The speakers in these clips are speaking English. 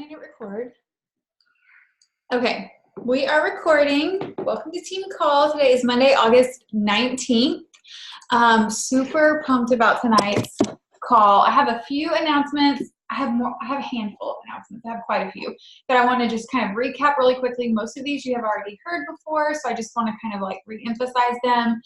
wanting to record. Okay, we are recording. Welcome to Team Call. Today is Monday, August 19th. Super pumped about tonight's call. I have a few announcements. I have a handful of announcements. I have quite a few that I want to just kind of recap really quickly. Most of these you have already heard before, so I just want to kind of like re-emphasize them.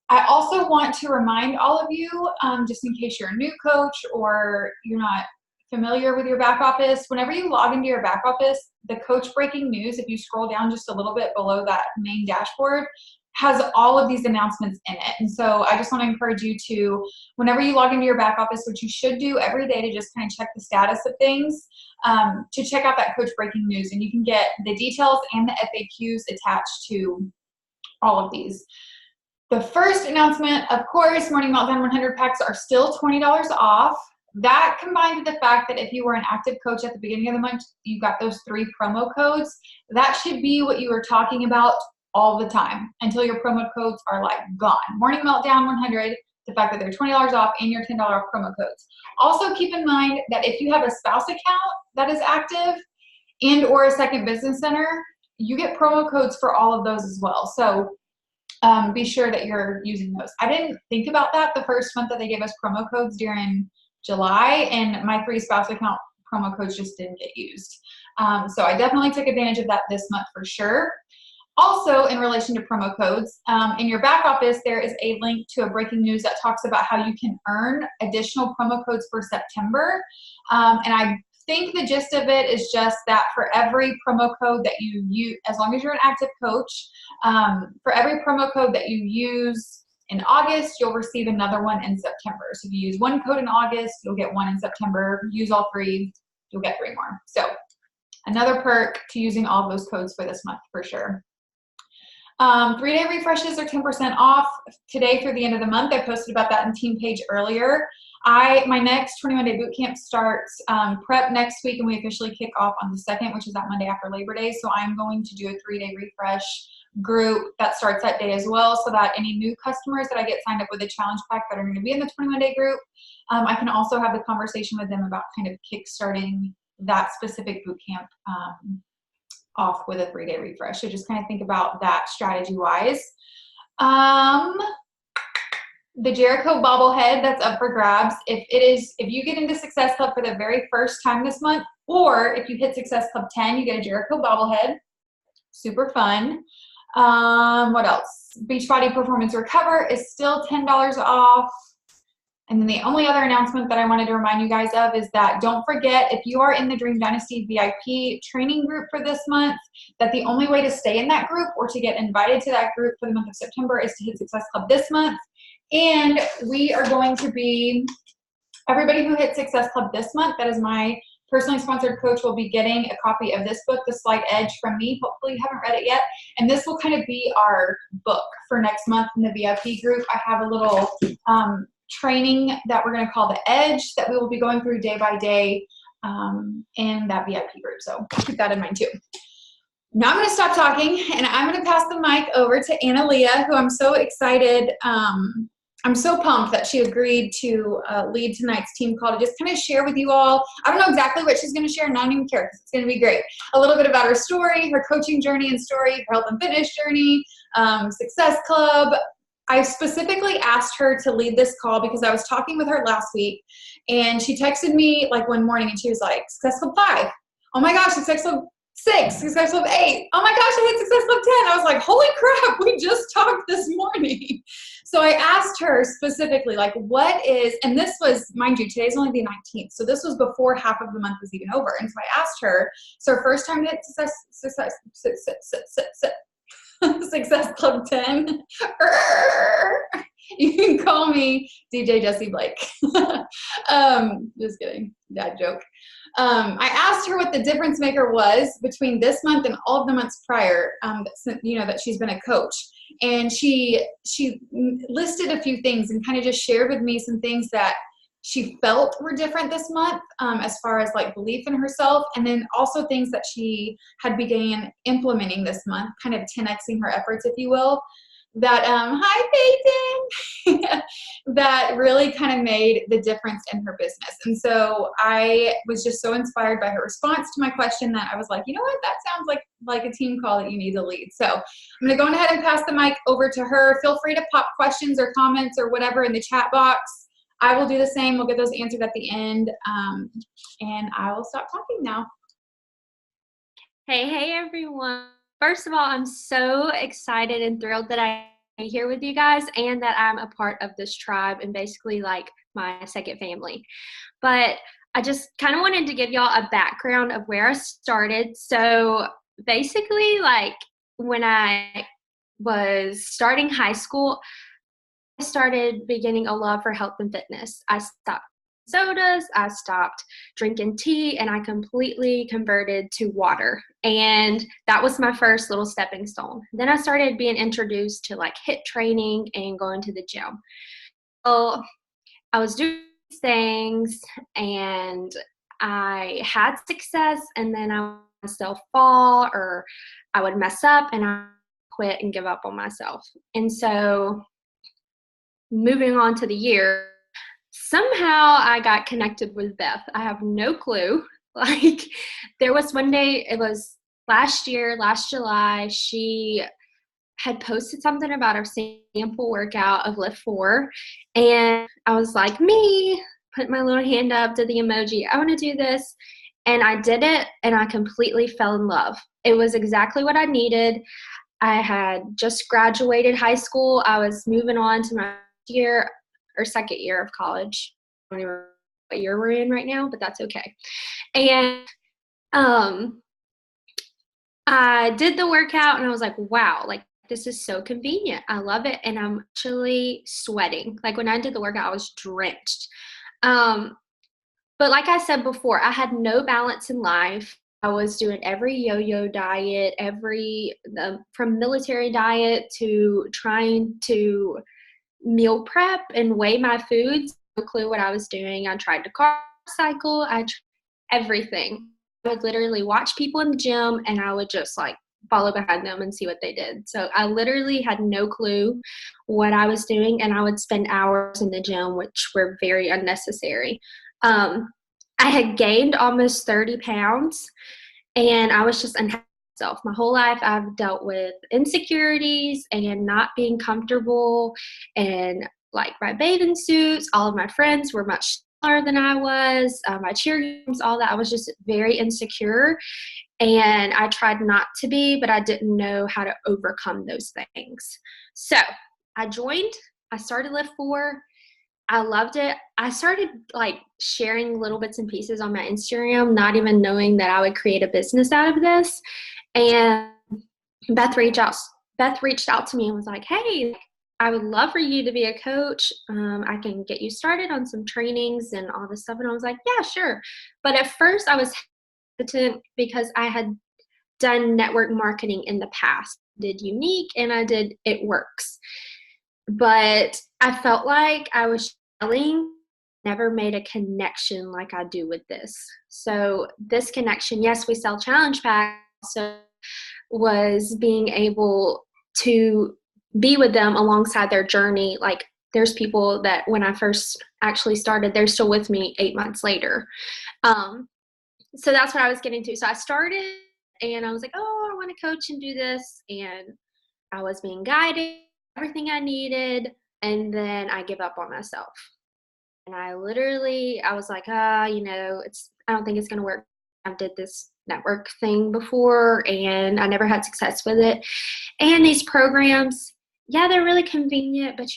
I also want to remind all of you, just in case you're a new coach or you're not familiar with your back office, whenever you log into your back office, the coach breaking news, if you scroll down just a little bit below that main dashboard, has all of these announcements in it. And so I just want to encourage you to, whenever you log into your back office, which you should do every day to just kind of check the status of things, to check out that coach breaking news. And you can get the details and the FAQs attached to all of these. The first announcement, of course, Morning Meltdown 100 packs are still $20 off. That combined with the fact that if you were an active coach at the beginning of the month, you got those 3 promo codes, that should be what you were talking about all the time until your promo codes are like gone. Morning Meltdown 100, the fact that they're $20 off and your $10 off promo codes. Also keep in mind that if you have a spouse account that is active and or a second business center, you get promo codes for all of those as well. So be sure that you're using those. I didn't think about that the first month that they gave us promo codes during July, and my 3 spouse account promo codes just didn't get used. So I definitely took advantage of that this month for sure. Also, in relation to promo codes, in your back office, there is a link to a breaking news that talks about how you can earn additional promo codes for September. And I think the gist of it is just that for every promo code that you use, as long as you're an active coach, for every promo code that you use in August, you'll receive another one in September. So if you use 1 code in August, you'll get 1 in September. Use all 3, you'll get 3 more. So another perk to using all those codes for this month for sure. 3-day refreshes are 10% off today through the end of the month. I posted about that in Team Page earlier. My next 21-day boot camp starts prep next week, and we officially kick off on the 2nd, which is that Monday after Labor Day. So I'm going to do a 3-day refresh group that starts that day as well, so that any new customers that I get signed up with a challenge pack that are going to be in the 21-day group, I can also have the conversation with them about kind of kickstarting that specific boot camp off with a 3-day refresh. So just kind of think about that strategy-wise. The Jericho bobblehead that's up for grabs. If you get into Success Club for the very first time this month, or if you hit Success Club 10, you get a Jericho bobblehead. Super fun. What else? Beachbody Performance Recover is still $10 off. And then the only other announcement that I wanted to remind you guys of is that don't forget, if you are in the Dream Dynasty VIP training group for this month, that the only way to stay in that group or to get invited to that group for the month of September is to hit Success Club this month. And we are going to be, everybody who hits Success Club this month, that is my personally sponsored coach, will be getting a copy of this book, The Slight Edge, from me. Hopefully you haven't read it yet. And this will kind of be our book for next month in the VIP group. I have a little training that we're going to call The Edge that we will be going through day by day in that VIP group. So keep that in mind too. Now I'm going to stop talking, and I'm going to pass the mic over to Analia, who I'm so excited. I'm so pumped that she agreed to lead tonight's team call to just kind of share with you all. I don't know exactly what she's going to share, and I don't even care because it's going to be great. A little bit about her story, her coaching journey and story, her health and fitness journey, Success Club. I specifically asked her to lead this call because I was talking with her last week, and she texted me like one morning, and she was like, Success Club 5. Oh my gosh, Success Club 6, Success Club 8. Oh my gosh, I hit Success Club 10. I was like, holy crap, we just talked this morning. So I asked her specifically, like, what is, and this was, mind you, today's only the 19th, so this was before half of the month was even over. And so I asked her, so her first time to hit Success Club 10, you can call me DJ Jessie Blake. Just kidding, dad joke. I asked her what the difference maker was between this month and all of the months prior, that she's been a coach. And she listed a few things and kind of just shared with me some things that she felt were different this month, as far as like belief in herself, and then also things that she had began implementing this month, kind of 10xing her efforts, if you will. that, hi Peyton, that really kind of made the difference in her business. And so I was just so inspired by her response to my question that I was like, you know what, that sounds like a team call that you need to lead. So I'm going to go ahead and pass the mic over to her. Feel free to pop questions or comments or whatever in the chat box. I will do the same. We'll get those answered at the end. And I will stop talking now. Hey everyone. First of all, I'm so excited and thrilled that I'm here with you guys and that I'm a part of this tribe and basically like my second family. But I just kind of wanted to give y'all a background of where I started. So basically, like when I was starting high school, I started beginning a love for health and fitness. I stopped sodas, I stopped drinking tea, and I completely converted to water. And that was my first little stepping stone. Then I started being introduced to like HIIT training and going to the gym. So I was doing these things and I had success, and then I would still fall or I would mess up and I quit and give up on myself. And so moving on to the year, somehow I got connected with Beth. I have no clue. Like, there was one day, it was last July, she had posted something about her sample workout of Lift 4. And I was like, me, put my little hand up, did the emoji. I want to do this. And I did it, and I completely fell in love. It was exactly what I needed. I had just graduated high school. I was moving on to my year or second year of college. I don't even know what year we're in right now, but that's okay. And I did the workout and I was like, wow, like this is so convenient. I love it. And I'm actually sweating. Like when I did the workout, I was drenched. But like I said before, I had no balance in life. I was doing every yo-yo diet, from military diet to trying to meal prep and weigh my foods. No clue what I was doing. I tried to carb cycle. I tried everything. I would literally watch people in the gym and I would just like follow behind them and see what they did. So I literally had no clue what I was doing, and I would spend hours in the gym, which were very unnecessary. I had gained almost 30 pounds and I was just unhappy with myself. My whole life I've dealt with insecurities and not being comfortable, and like my bathing suits, all of my friends were much smaller than I was, my cheerleaders, all that. I was just very insecure, and I tried not to be, but I didn't know how to overcome those things. So I started Lift 4. I loved it. I started like sharing little bits and pieces on my Instagram, not even knowing that I would create a business out of this. And Beth reached out to me and was like, hey, I would love for you to be a coach. I can get you started on some trainings and all this stuff. And I was like, yeah, sure. But at first I was hesitant because I had done network marketing in the past, did Unique, and I did It Works. But I felt like I was never made a connection like I do with this. So this connection, yes, we sell challenge packs, so was being able to be with them alongside their journey. Like there's people that when I first actually started, they're still with me 8 months later. So that's what I was getting to. So I started and I was like, oh, I want to coach and do this. And I was being guided, everything I needed. And then I give up on myself. And I was like, I don't think it's going to work. I did this network thing before and I never had success with it. And these programs, yeah, they're really convenient, but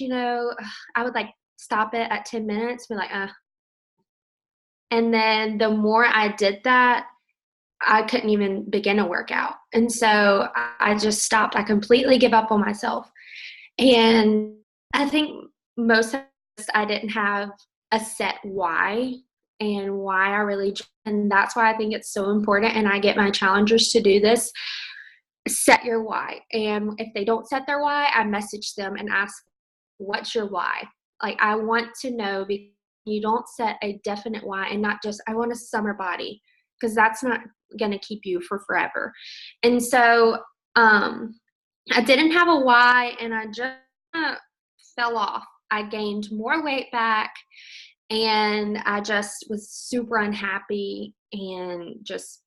I would like stop it at 10 minutes, be like, And then the more I did that, I couldn't even begin a workout. And so I just stopped. I completely give up on myself. And I think most of this, I didn't have a set why and why I really, and that's why I think it's so important. And I get my challengers to do this. Set your why. And if they don't set their why, I message them and ask, what's your why? Like, I want to know, because you don't set a definite why and not just, I want a summer body, because that's not going to keep you for forever. And so, I didn't have a why, and I just fell off. I gained more weight back, and I just was super unhappy and just,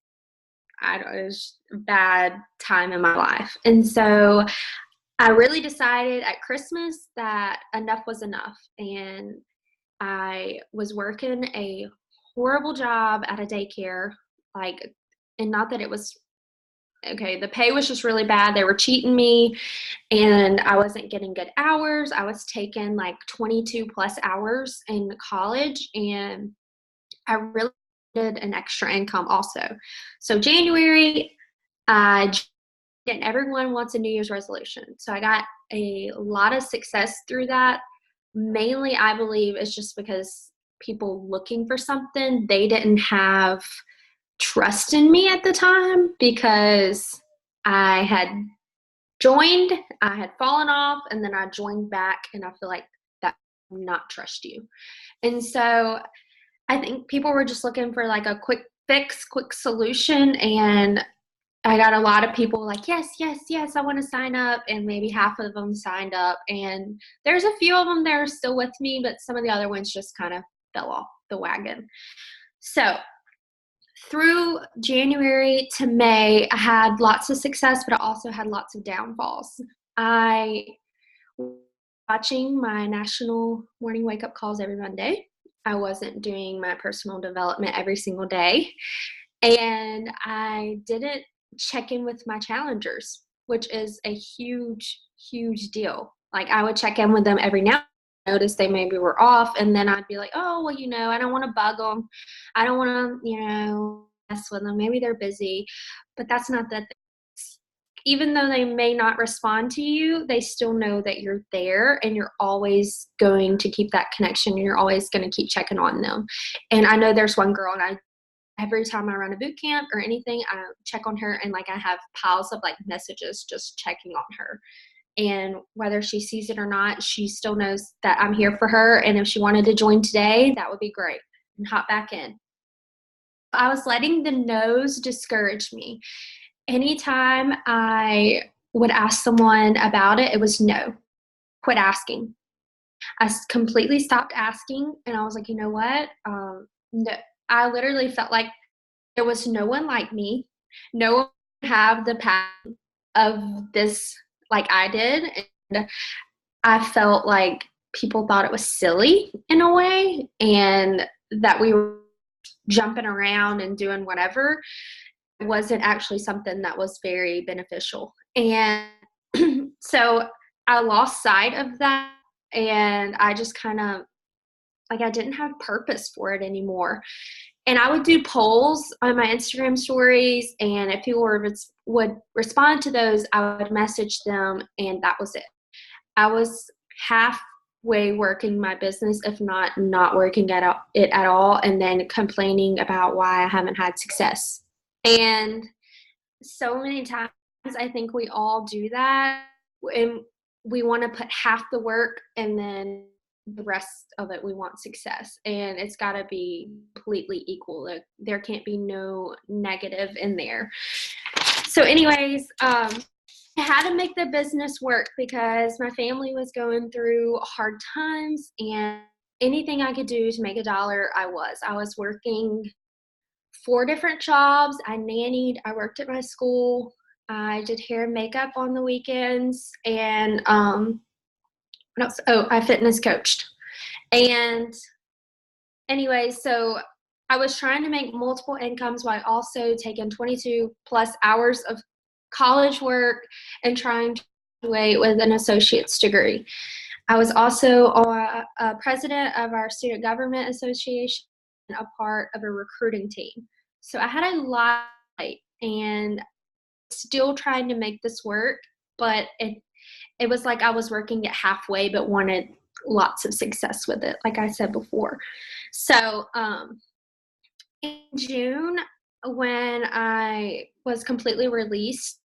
I don't, it was a bad time in my life. And so I really decided at Christmas that enough was enough. And I was working a horrible job at a daycare, like, and not that it was okay, the pay was just really bad. They were cheating me, and I wasn't getting good hours. I was taking like 22 plus hours in college, and I really did an extra income also. So January, I and everyone wants a New Year's resolution. So I got a lot of success through that. Mainly, I believe it's just because people looking for something, they didn't have trust in me at the time because I had joined, I had fallen off, and then I joined back, and I feel like that not trust you. And so I think people were just looking for like a quick fix, quick solution, and I got a lot of people like, yes, yes, yes, I want to sign up, and maybe half of them signed up, and there's a few of them that are still with me, but some of the other ones just kind of fell off the wagon. So through January to May, I had lots of success, but I also had lots of downfalls. I was watching my national morning wake up calls every Monday. I wasn't doing my personal development every single day. And I didn't check in with my challengers, which is a huge, huge deal. Like I would check in with them every now and then, notice they maybe were off, and then I'd be like, oh, well, I don't want to bug them. I don't want to, mess with them. Maybe they're busy, but that's not the thing. Even though they may not respond to you, they still know that you're there, and you're always going to keep that connection, and you're always going to keep checking on them. And I know there's one girl, and every time I run a boot camp or anything, I check on her, and like I have piles of like messages just checking on her. And whether she sees it or not, she still knows that I'm here for her. And if she wanted to join today, that would be great, and hop back in. I was letting the no's discourage me. Anytime I would ask someone about it, it was no. Quit asking. Completely stopped asking, and I was like, you know what? No, I literally felt like there was no one like me. No one would have the passion of this like I did. And I felt like people thought it was silly in a way, and that we were jumping around and doing whatever. It wasn't actually something that was very beneficial. And so I lost sight of that, and I just kind of like I didn't have purpose for it anymore. And I would do polls on my Instagram stories, and if people would respond to those, I would message them, and that was it. I was halfway working my business, if not working it at all, and then complaining about why I haven't had success. And so many times I think we all do that, and we want to put half the work, and then the rest of it we want success, and it's got to be completely equal. Like, there can't be no negative in there. So anyways, I had to make the business work because my family was going through hard times, and anything I could do to make a dollar, I was working 4 different jobs. I nannied, I worked at my school, I did hair and makeup on the weekends, and what else? Oh, I fitness coached. And anyway, so I was trying to make multiple incomes while also taking 22 plus hours of college work and trying to graduate with an associate's degree. I was also a president of our student government association and a part of a recruiting team. So I had a lot, and still trying to make this work, but it was like I was working it halfway, but wanted lots of success with it, like I said before. So in June, when I was completely released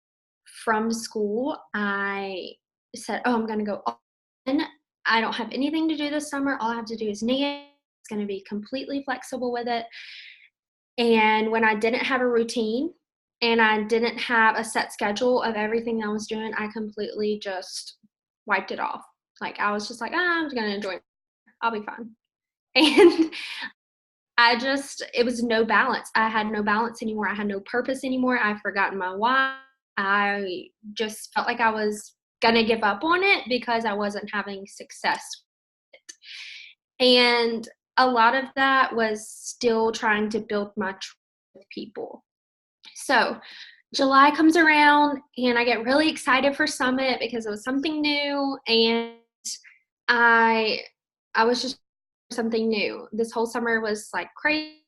from school, I said, oh, I'm going to go all in. I don't have anything to do this summer. All I have to do is knit. It's going to be completely flexible with it. And when I didn't have a routine, and I didn't have a set schedule of everything I was doing, I completely just wiped it off. Like, I was just like, I'm just gonna enjoy it. I'll be fine. And it was no balance. I had no balance anymore. I had no purpose anymore. I've forgotten my why. I just felt like I was going to give up on it because I wasn't having success. And a lot of that was still trying to build my trust with people. So July comes around and I get really excited for Summit because it was something new, and I I was just something new. This whole summer was like crazy,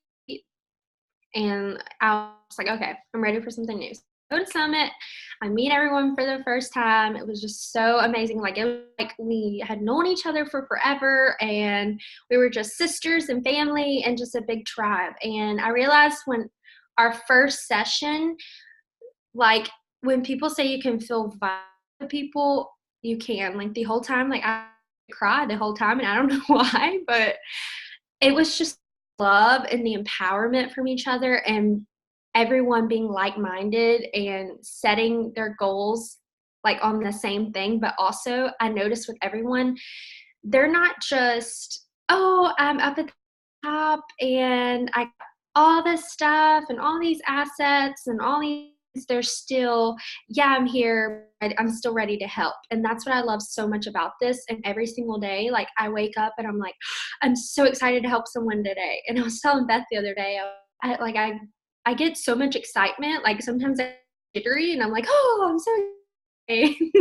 and I was like, okay, I'm ready for something new. So I go to Summit, I meet everyone for the first time. It was just so amazing. Like, it was like we had known each other for forever, and we were just sisters and family and just a big tribe. And I realized when our first session, like, when people say you can feel vibe with people, you can. Like, the whole time, like, I cried the whole time, and I don't know why, but it was just love and the empowerment from each other, and everyone being like-minded and setting their goals, like, on the same thing. But also, I noticed with everyone, they're not just, "Oh, I'm up at the top, and I got all this stuff and all these assets and all these," they're still, "Yeah, I'm here, but I'm still ready to help." And that's what I love so much about this. And every single day, like, I wake up and I'm like, "I'm so excited to help someone today." And I was telling Beth the other day, I get so much excitement, like, sometimes I'm jittery and I'm like, "Oh, I'm so excited."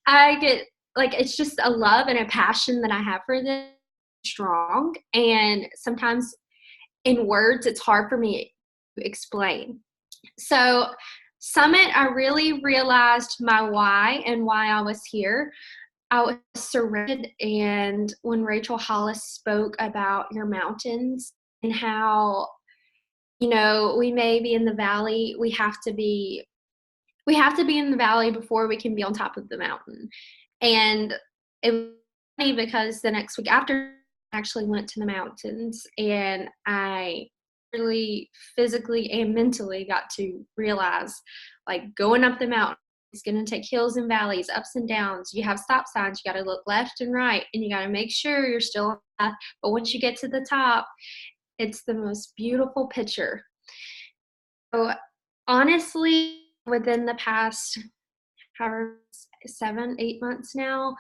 I get, like, it's just a love and a passion that I have for this strong, and sometimes in words, it's hard for me to explain. So, Summit, I really realized my why and why I was here. I was surrounded, and when Rachel Hollis spoke about your mountains and how, we may be in the valley, we have to be in the valley before we can be on top of the mountain. And it was funny because the next week after, I actually went to the mountains, and I really physically and mentally got to realize, like, going up the mountain is going to take hills and valleys, ups and downs. You have stop signs. You got to look left and right, and you got to make sure you're still on the path. But once you get to the top, it's the most beautiful picture. So, honestly, within the past, however, 7, 8 months now,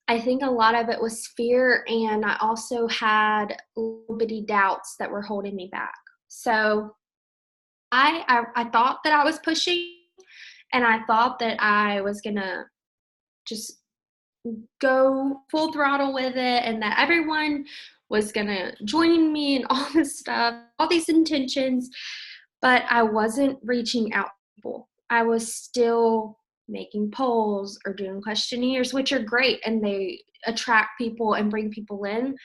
I think a lot of it was fear, and I also had little bitty doubts that were holding me back. So I thought that I was pushing, and I thought that I was gonna just go full throttle with it, and that everyone was gonna join me and all this stuff, all these intentions, but I wasn't reaching out to people. I was still making polls or doing questionnaires, which are great and they attract people and bring people in.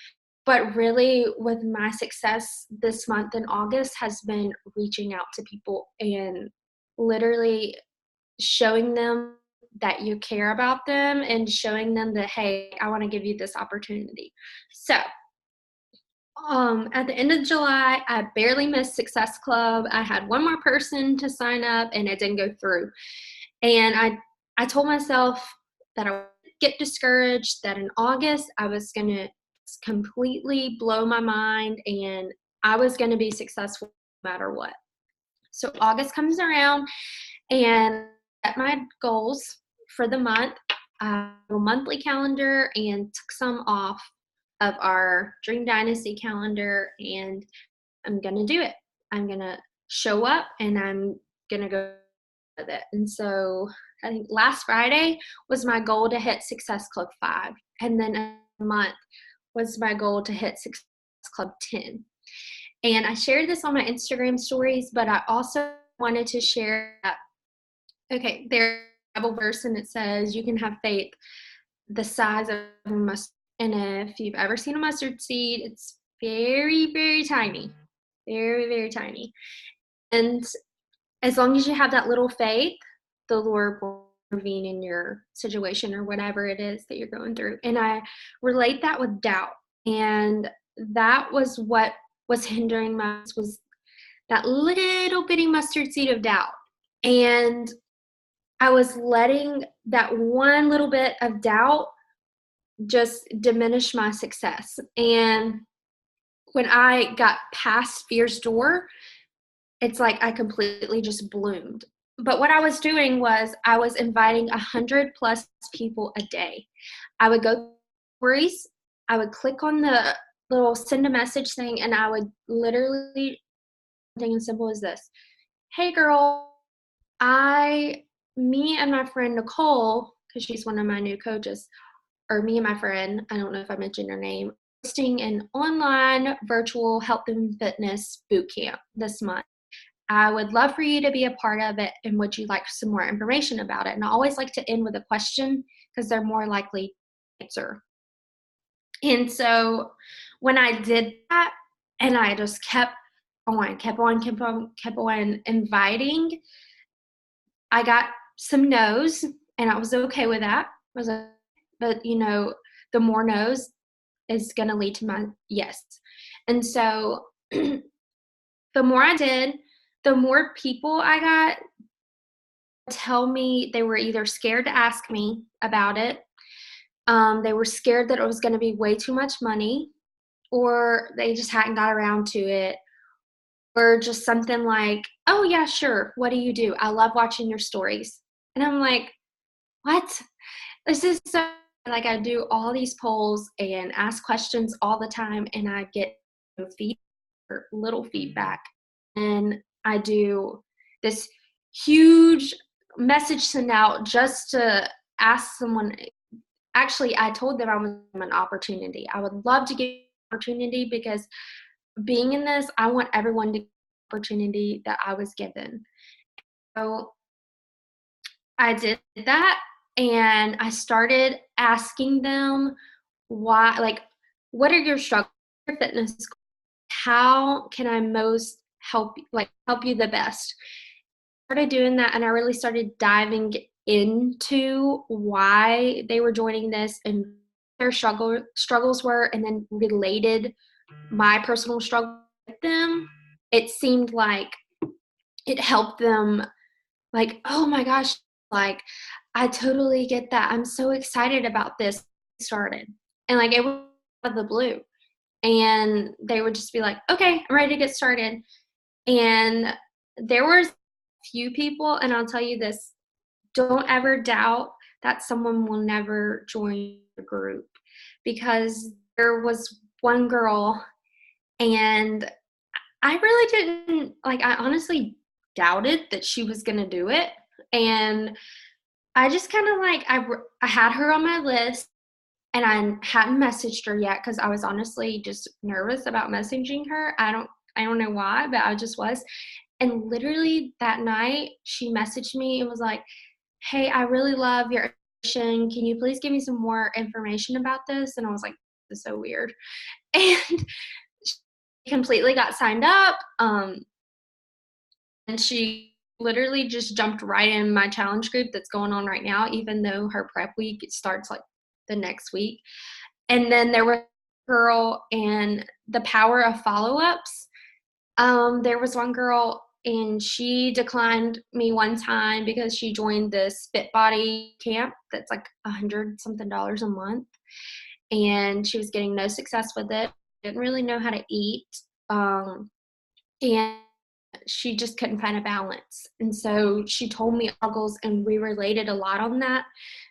But really, with my success this month in August has been reaching out to people and literally showing them that you care about them and showing them that, hey, I want to give you this opportunity. So, at the end of July, I barely missed Success Club. I had one more person to sign up, and it didn't go through. And I told myself that I would get discouraged, that in August I was going to completely blow my mind, and I was going to be successful no matter what. So August comes around, and set my goals for the month, a monthly calendar, and took some off of our Dream Dynasty calendar, and I'm going to do it. I'm going to show up, and I'm going to go with it. And so I think last Friday was my goal to hit Success Club 5. And then a month was my goal to hit Success Club 10. And I shared this on my Instagram stories, but I also wanted to share that, okay, there's a Bible verse, and it says you can have faith the size of a mustard. And if you've ever seen a mustard seed, it's very, very tiny. Very, very tiny. And as long as you have that little faith, the Lord will intervene in your situation or whatever it is that you're going through. And I relate that with doubt. And that was what was hindering was that little bitty mustard seed of doubt. And I was letting that one little bit of doubt just diminish my success. And when I got past fear's door, it's like I completely just bloomed. But what I was doing was I was inviting 100+ people a day. I would go stories, I would click on the little send a message thing, and I would literally something as simple as this. Hey girl, I me and my friend Nicole, because she's one of my new coaches, or me and my friend, I don't know if I mentioned her name, hosting an online virtual health and fitness boot camp this month. I would love for you to be a part of it, and would you like some more information about it? And I always like to end with a question because they're more likely to answer. And so when I did that, and I just kept on inviting, I got some no's, and I was okay with that. I was like, but the more no's is going to lead to my yes. And so the more I did, the more people I got tell me they were either scared to ask me about it, they were scared that it was going to be way too much money, or they just hadn't got around to it, or just something like, oh yeah, sure, what do you do? I love watching your stories. And I'm like, what? This is so, like, I do all these polls and ask questions all the time, and I get no feedback or little feedback. And I do this huge message send out just to ask someone. Actually, I told them I was an opportunity. I would love to get an opportunity, because being in this, I want everyone to get the opportunity that I was given. So I did that, and I started asking them why, like, what are your struggles, your fitness goals? How can I most help you the best? Started doing that, and I really started diving into why they were joining this and their struggles were, and then related my personal struggle with them. It seemed like it helped them, like, oh my gosh, like, I totally get that. I'm so excited about this started. And like, it was out of the blue. And they would just be like, okay, I'm ready to get started. And there were few people, and I'll tell you this, don't ever doubt that someone will never join the group, because there was one girl, and I really didn't, like, I honestly doubted that she was going to do it. And I just kind of like, I had her on my list, and I hadn't messaged her yet because I was honestly just nervous about messaging her. I don't know why, but I just was. And literally that night, she messaged me and was like, hey, I really love your information. Can you please give me some more information about this? And I was like, this is so weird. And she completely got signed up. And she literally just jumped right in my challenge group that's going on right now, even though her prep week starts like the next week. And then there was a girl in the power of follow-ups. There was one girl, and she declined me one time because she joined this Fit Body camp that's like $100 something a month, and she was getting no success with it. Didn't really know how to eat, and she just couldn't find a balance. And so she told me struggles, and we related a lot on that.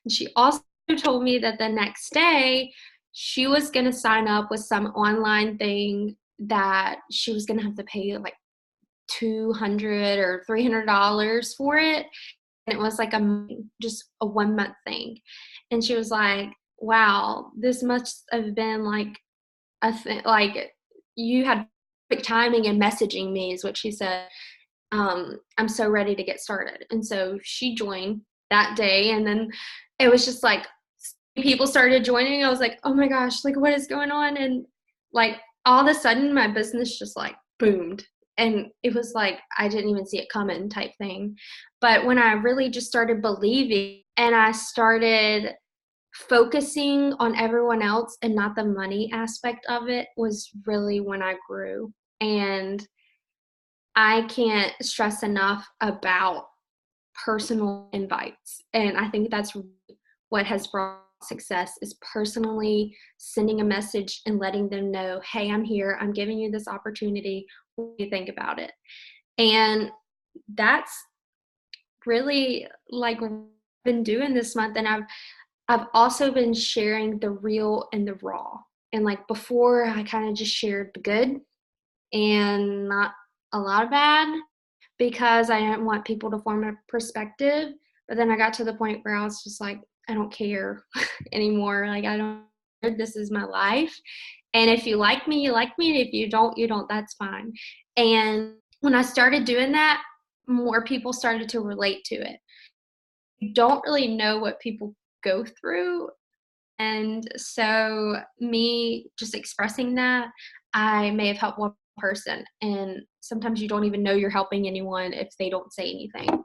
And she also told me that the next day she was going to sign up with some online thing that she was going to have to pay like $200 or $300 for it. And it was like just a 1 month thing. And she was like, wow, this must have been like like, you had perfect timing and messaging me, is what she said. I'm so ready to get started. And so she joined that day, and then it was just like people started joining. I was like, oh my gosh, like, what is going on? And like, all of a sudden my business just like boomed, and it was like I didn't even see it coming type thing. But when I really just started believing, and I started focusing on everyone else and not the money aspect of it, was really when I grew. And I can't stress enough about personal invites. And I think that's what has brought success, is personally sending a message and letting them know, hey, I'm here. I'm giving you this opportunity. What do you think about it? And that's really like what I've been doing this month. And I've also been sharing the real and the raw. And like before, I kind of just shared the good and not a lot of bad, because I didn't want people to form a perspective. But then I got to the point where I was just like, I don't care anymore. Like, I don't, this is my life. And if you like me, you like me. And if you don't, you don't. That's fine. And when I started doing that, more people started to relate to it. You don't really know what people go through. And so me just expressing that, I may have helped one person. And sometimes you don't even know you're helping anyone if they don't say anything.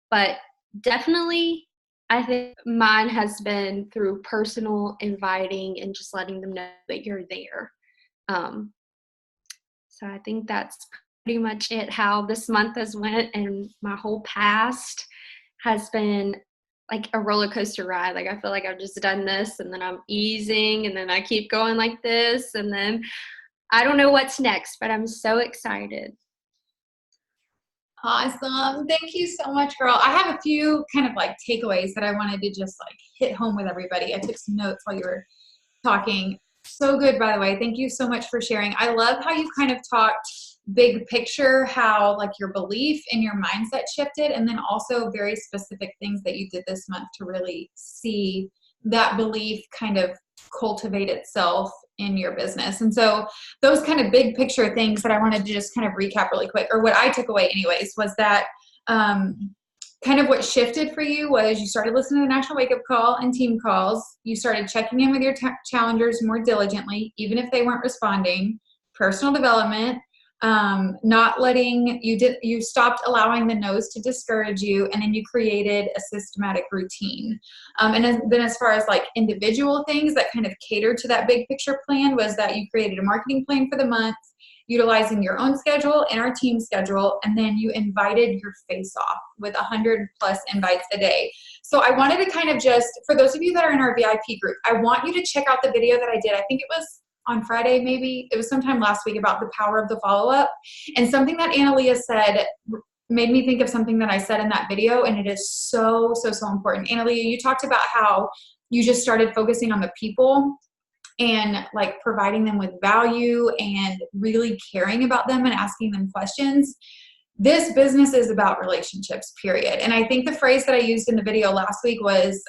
But definitely, I think mine has been through personal inviting and just letting them know that you're there. So I think that's pretty much it, how this month has went, and my whole past has been like a roller coaster ride. Like, I feel like I've just done this and then I'm easing and then I keep going like this, and then I don't know what's next, but I'm so excited. Awesome. Thank you so much, girl. I have a few kind of like takeaways that I wanted to just like hit home with everybody. I took some notes while you were talking. So good, by the way. Thank you so much for sharing. I love how you kind of talked big picture, how like your belief and your mindset shifted, and then also very specific things that you did this month to really see that belief kind of cultivate itself in your business. And so those kind of big picture things that I wanted to just kind of recap really quick, or what I took away anyways, was that kind of what shifted for you was you started listening to the National Wake Up Call and team calls. You started checking in with your challengers more diligently, even if they weren't responding. Personal development, not letting you stopped allowing the no's to discourage you, and then you created a systematic routine. And then as far as like individual things that kind of catered to that big picture plan, was that you created a marketing plan for the month, utilizing your own schedule and our team schedule, and then you invited your face off with 100+ invites a day. So I wanted to kind of just, for those of you that are in our VIP group, I want you to check out the video that I did. I think it was on Friday, maybe. It was sometime last week, about the power of the follow-up. And something that Analia said made me think of something that I said in that video, and it is so, so, so important. Analia, you talked about how you just started focusing on the people and like providing them with value and really caring about them and asking them questions. This business is about relationships, period. And I think the phrase that I used in the video last week was,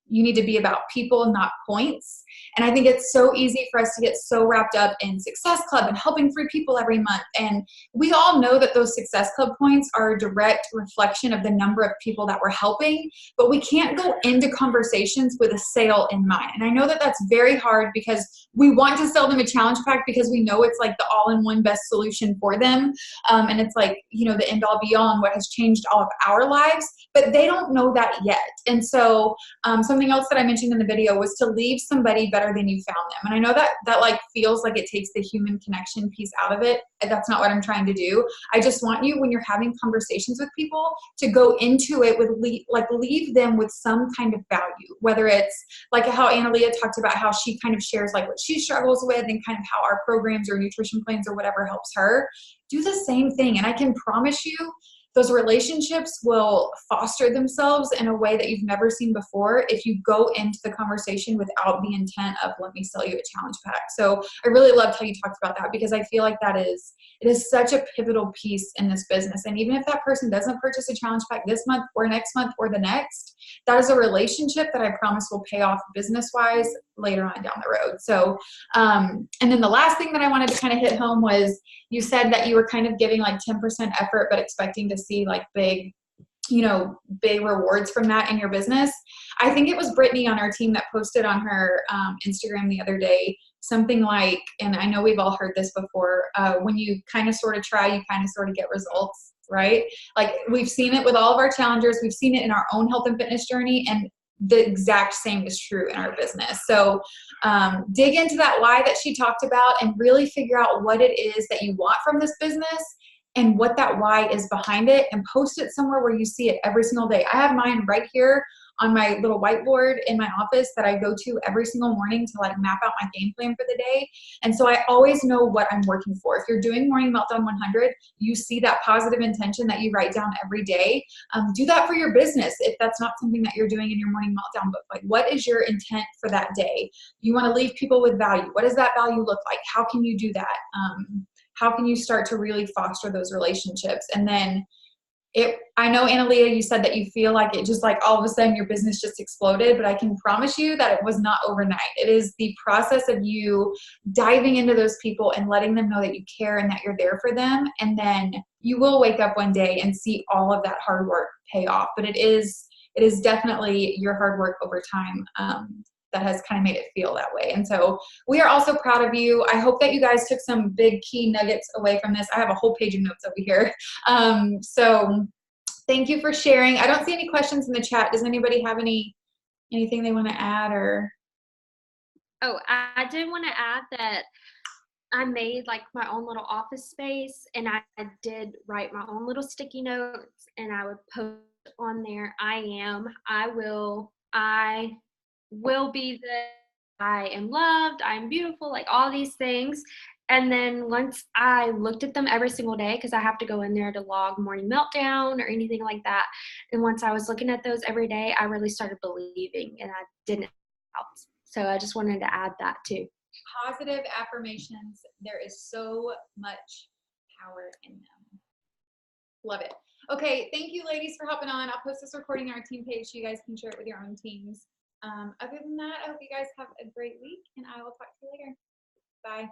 you need to be about people, not points. And I think it's so easy for us to get so wrapped up in Success Club and helping 3 people every month. And we all know that those Success Club points are a direct reflection of the number of people that we're helping, but we can't go into conversations with a sale in mind. And I know that that's very hard, because we want to sell them a challenge pack because we know it's like the all-in-one best solution for them. And it's like, you know, the end all be all and what has changed all of our lives, but they don't know that yet. And so something else that I mentioned in the video was to leave somebody better than you found them. And I know that like feels like it takes the human connection piece out of it. That's not what I'm trying to do. I just want you, when you're having conversations with people, to go into it with leave them with some kind of value, whether it's like how Analia talked about how she kind of shares like what she struggles with and kind of how our programs or nutrition plans or whatever helps her. Do the same thing. And I can promise you, those relationships will foster themselves in a way that you've never seen before if you go into the conversation without the intent of, let me sell you a challenge pack. So I really loved how you talked about that, because I feel like it is such a pivotal piece in this business. And even if that person doesn't purchase a challenge pack this month or next month or the next, that is a relationship that I promise will pay off business-wise later on down the road. So, and then the last thing that I wanted to kind of hit home was, you said that you were kind of giving like 10% effort, but expecting to see like big rewards from that in your business. I think it was Brittany on our team that posted on her Instagram the other day, something like, and I know we've all heard this before, when you kind of sort of try, you kind of sort of get results, right? Like, we've seen it with all of our challengers. We've seen it in our own health and fitness journey, and the exact same is true in our business. So dig into that why that she talked about and really figure out what it is that you want from this business, and what that why is behind it, and post it somewhere where you see it every single day. I have mine right here on my little whiteboard in my office that I go to every single morning to like map out my game plan for the day. And so I always know what I'm working for. If you're doing Morning Meltdown 100, you see that positive intention that you write down every day. Do that for your business if that's not something that you're doing in your Morning Meltdown book. Like, what is your intent for that day? You want to leave people with value. What does that value look like? How can you do that? How can you start to really foster those relationships? And then I know, Analia, you said that you feel like it just like all of a sudden your business just exploded, but I can promise you that it was not overnight. It is the process of you diving into those people and letting them know that you care and that you're there for them. And then you will wake up one day and see all of that hard work pay off. But it is definitely your hard work over time that has kind of made it feel that way. And so we are also proud of you. I hope that you guys took some big key nuggets away from this. I have a whole page of notes over here. So thank you for sharing. I don't see any questions in the chat. Does anybody have anything they want to add or? Oh, I did want to add that I made like my own little office space, and I did write my own little sticky notes, and I would post on there, I will be the, I am loved, I'm beautiful, like all these things. And then once I looked at them every single day, because I have to go in there to log Morning Meltdown or anything like that. And once I was looking at those every day, I really started believing, and I didn't help. So I just wanted to add that too. Positive affirmations, there is so much power in them. Love it. Okay, thank you ladies for hopping on. I'll post this recording on our team page so you guys can share it with your own teams. Other than that, I hope you guys have a great week, and I will talk to you later. Bye.